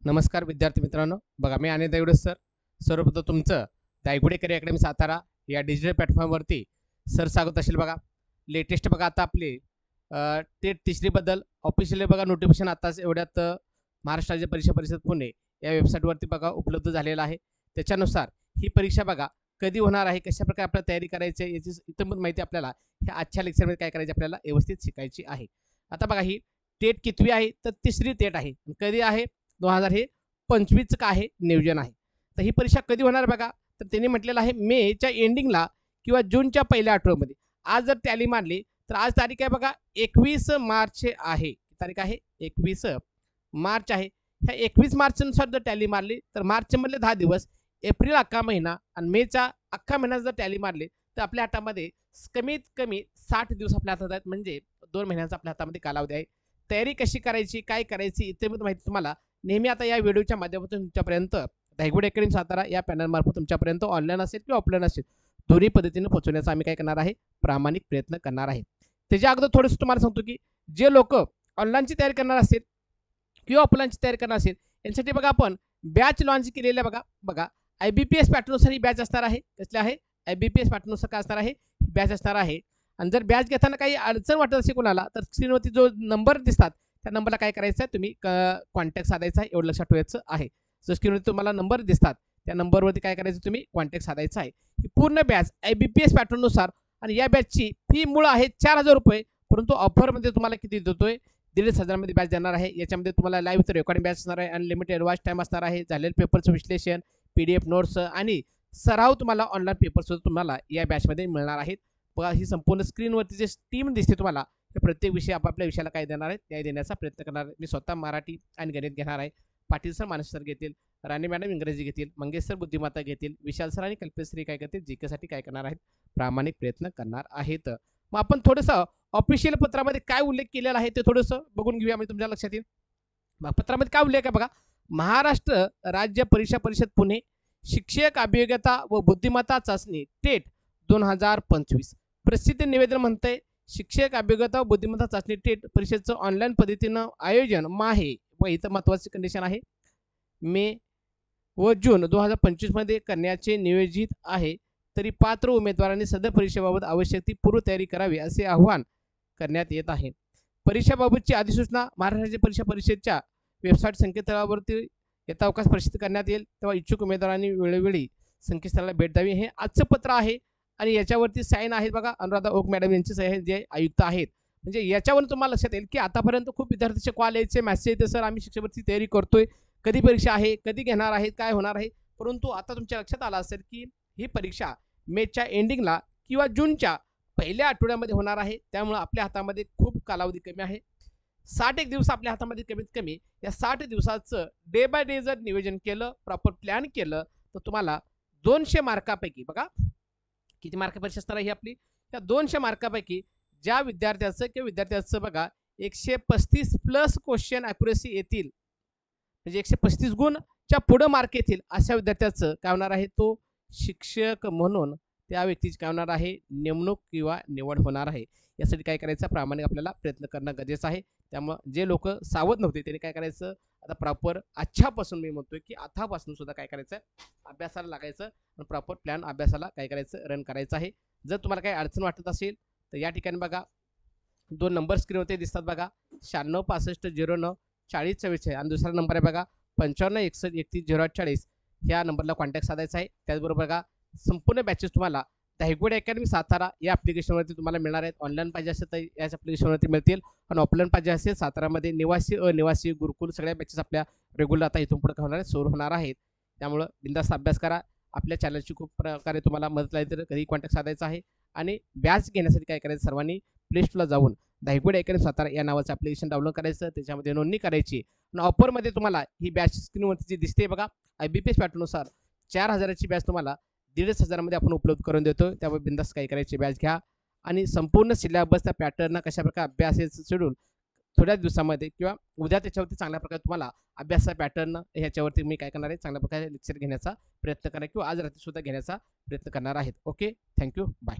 नमस्कार विद्यार्थी मित्रांनो, बघा मी अनिल देवडे सर. सर्वप्रथम तुमचं दायगुडे करिअर अकॅडमी सातारा या डिजिटल प्लॅटफॉर्मवरती सर स्वागत असेल. बघा लेटेस्ट बघा आता आपली टेट तिसरीबद्दल ऑफिशियली बघा नोटिफिकेशन आताच एवढ्यात महाराष्ट्र राज्य परीक्षा परिषद पुणे या वेबसाईटवरती बघा उपलब्ध झालेलं आहे. त्याच्यानुसार ही परीक्षा बघा कधी होणार आहे, कशा प्रकारे आपल्याला तयारी करायची आहे याची इतर माहिती आपल्याला ह्या आजच्या लेक्चरमध्ये काय करायची आपल्याला व्यवस्थित शिकायची आहे. आता बघा ही टेट कितवी आहे तर तिसरी टेट आहे. कधी आहे 2025 का आहे नियोजन आहे. तर ही परीक्षा कधी होणार बघा, तर त्यांनी म्हटलेलं आहे मेच्या एंडिंगला किंवा जूनच्या पहिल्या आठवड्यामध्ये. आज जर टॅली मारली तर आज तारीख आहे बघा 21 मार्च आहे. तारीख आहे 21 मार्च आहे. ह्या 21 मार्चनुसार जर टॅली मारली तर मार्चमधले 10 दिवस, एप्रिल अख्खा महिना आणि मेचा अख्खा महिना जर टॅली मारली तर आपल्या हातामध्ये कमीत कमी 60 दिवस आपल्या हातात आहेत. म्हणजे 2 महिन्यांचा आपल्या हातामध्ये कालावधी आहे. तयारी कशी करायची, काय करायची इत्यादी माहिती तुम्हाला नेहमी आता या व्हिडिओच्या माध्यमातून तुमच्यापर्यंत दायगुडे अकॅडमी सातारा या पॅनलमार्फत तुमच्यापर्यंत ऑनलाईन असेल किंवा ऑफलाईन असेल दोन्ही पद्धतीने पोहोचवण्याचा आम्ही काय करणार आहे, प्रामाणिक प्रयत्न करणार आहे. त्याच्या अगोदर थोडंसं तुम्हाला सांगतो की जे लोक ऑनलाईनची तयारी करणार असेल किंवा ऑफलाईनची तयारी करणार असेल यांसाठी बघा आपण बॅच लॉन्च केलेल्या बघा IBPS पॅटर्ननुसार ही बॅच असणार आहे. कसले आहे IBPS पॅटर्ननुसार काय असणार आहे, बॅच असणार आहे. आणि जर बॅच घेताना काही अडचण वाटत असेल कोणाला तर स्क्रीनवरती जो नंबर दिसतात त्या नंबरला काय करायचं आहे, तुम्ही कॉन्टॅक्ट साधायचा आहे. एवढं लक्षात ठेवायचं आहे. जो स्क्रीनवरती तुम्हाला नंबर दिसतात त्या नंबरवरती काय करायचं, तुम्ही कॉन्टॅक्ट साधायचा आहे. ही पूर्ण बॅच IBPS पॅटर्ननुसार आणि या बॅचची फी मूळ आहे 4000 रुपये. परंतु ऑफरमध्ये तुम्हाला किती देतोय, 1500 मध्ये बॅच देणार आहे. याच्यामध्ये तुम्हाला लाईव्ह रेकॉर्डिंग बॅच असणार आहे, अनलिमिटेड वॉच टाईम असणार आहे, झालेले पेपरचं विश्लेषण, PDF नोट्स आणि सराव तुम्हाला ऑनलाईन पेपरसुद्धा तुम्हाला या बॅचमध्ये मिळणार आहेत. बघा ही संपूर्ण स्क्रीनवरती जे टीम दिसते तुम्हाला प्रत्येक विषय आपापल्या विषयाला काय देणार आहे न्याय देण्याचा प्रयत्न करणार आहे. मी स्वतः मराठी आणि गणित घेणार आहे. पाटील सर मानस सर घेतील, राणे मॅडम इंग्रजी घेतील, मंगेश सर बुद्धिमत्ता घेतील, विशाल सर आणि कल्पेश्री काय करतील GK साठी काय करणार आहेत, प्रामाणिक प्रयत्न करणार आहेत. मग आपण थोडंसं ऑफिशियल पत्रामध्ये काय उल्लेख केलेला आहे ते थोडंसं बघून घेऊया. मी तुमच्या लक्षात येईल पत्रामध्ये काय उल्लेख आहे बघा. महाराष्ट्र राज्य परीक्षा परिषद पुणे शिक्षक अभियोग्यता व बुद्धिमत्ता चाचणी टेट 2025 प्रसिद्ध निवेदन म्हणतंय शिक्षक अभियोग्यता व बुद्धिमत्ता चाचणी टेट परीक्षेचं ऑनलाईन पद्धतीनं आयोजन आहे व इथं महत्त्वाची कंडिशन आहे मे व जून 2025 मध्ये करण्याचे नियोजित आहे. तरी पात्र उमेदवारांनी सदर परीक्षेबाबत आवश्यक ती पूर्वतयारी करावी असे आवाहन करण्यात येत आहे. परीक्षेबाबतची अधिसूचना महाराष्ट्र राज्य परीक्षा परिषदेच्या वेबसाईट संकेतस्थळावरती यथावकाश प्रसिद्ध करण्यात येईल. तेव्हा इच्छुक उमेदवारांनी वेळोवेळी संकेतस्थळाला भेट द्यावी. हे आजचं पत्र आहे आणि याच्यावरती साईन आहेत बघा अनुराधा ओक मॅडम यांची सही जे आयुक्त आहेत. म्हणजे याच्यावरून तुम्हाला लक्षात येईल की आतापर्यंत खूप विद्यार्थ्यांचे कॉल यायचे, मेसेज येते, सर आम्ही शिक्षणाची तयारी करतोय, कधी परीक्षा आहे, कधी घेणार आहेत, काय होणार आहे. परंतु आता तुमच्या लक्षात आलं असेल की ही परीक्षा मेच्या एंडिंगला किंवा जूनच्या पहिल्या आठवड्यामध्ये होणार आहे. त्यामुळे आपल्या हातामध्ये खूप कालावधी कमी आहे. 61 दिवस आपल्या हातामध्ये कमीत कमी. या 60 दिवसाचं डे बाय डे जर नियोजन केलं, प्रॉपर प्लॅन केलं तर तुम्हाला 200 मार्कापैकी बघा किती मार्क परीक्षा असणार आहे ही आपली, त्या 200 मार्कापैकी ज्या विद्यार्थ्याचं किंवा विद्यार्थ्याचं बघा 135 प्लस क्वेश्चन ॲक्युरेसी येतील, म्हणजे 135 गुणच्या पुढं मार्क येतील अशा विद्यार्थ्याचं काय होणार आहे, तो शिक्षक म्हणून त्या व्यक्तीची काय होणार आहे, नेमणूक किंवा निवड होणार आहे. यासाठी काय करायचं, प्रामाणिक आपल्याला प्रयत्न करणं गरजेचं आहे. त्यामुळे जे लोक सावध नव्हते त्यांनी काय करायचं, आता प्रॉपर आजच्यापासून मी म्हणतोय की आतापासून सुद्धा काय करायचं, अभ्यासाला लागायचं आणि प्रॉपर प्लॅन अभ्यासाला काय करायचं, रन करायचं आहे. जर तुम्हाला काही अडचण वाटत असेल तर या ठिकाणी बघा 2 नंबर स्क्रीनवरती दिसतात बघा 96 65 09 40 44 आणि दुसरा नंबर आहे बघा 55 61 31 08 ह्या नंबरला कॉन्टॅक्ट साधायचा आहे. त्याचबरोबर बघा संपूर्ण बॅचेस तुम्हाला दायगुडे अकॅडमी सातारा या ॲप्लिकेशनवरती तुम्हाला मिळणार आहेत. ऑनलाईन पाहिजे असेल तर याच ॲप्लिकेशनवरती मिळतील आणि ऑफलाईन पाहिजे असेल सातारामध्ये निवासी अनिवासी गुरुकुल सगळ्या बॅचेस आपल्या रेग्युलर आता इथून पुढे होणार आहेत, सुरू होणार आहेत. त्यामुळं बिंदास्त अभ्यास करा. आपल्या चॅनलची खूप प्रकारे तुम्हाला मदत लागली तर कधी कॉन्टॅक्ट साधायचा आहे. आणि बॅच घेण्यासाठी काय करायचं, सर्वांनी प्ले स्टोरला जाऊन दायगुडे अकॅडमी सातारा या नावाचं ॲप्लिकेशन डाउनलोड करायचं, त्याच्यामध्ये नोंदणी करायची आणि ऑफरमध्ये तुम्हाला ही बॅच स्क्रीनवरती जी दिसते बघा IBPS पॅटर्ननुसार 4000ची बॅच तुम्हाला 1500 मध्ये आपण उपलब्ध करून देतो. त्यामुळे बिंदास्त काय करायची बॅच घ्या आणि संपूर्ण सिलेबसचा पॅटर्न कशा प्रकारे अभ्यासाचं शेड्यूल थोड्या दिवसामध्ये किंवा उद्या त्याच्यावरती चांगल्या प्रकारे तुम्हाला अभ्यासाचा पॅटर्न ह्याच्यावरती मी काय करणार आहे, चांगल्या प्रकारे लेक्चर घेण्याचा प्रयत्न करणार किंवा आज रात्री सुद्धा घेण्याचा प्रयत्न करणार आहेत. Okay, thank you, bye.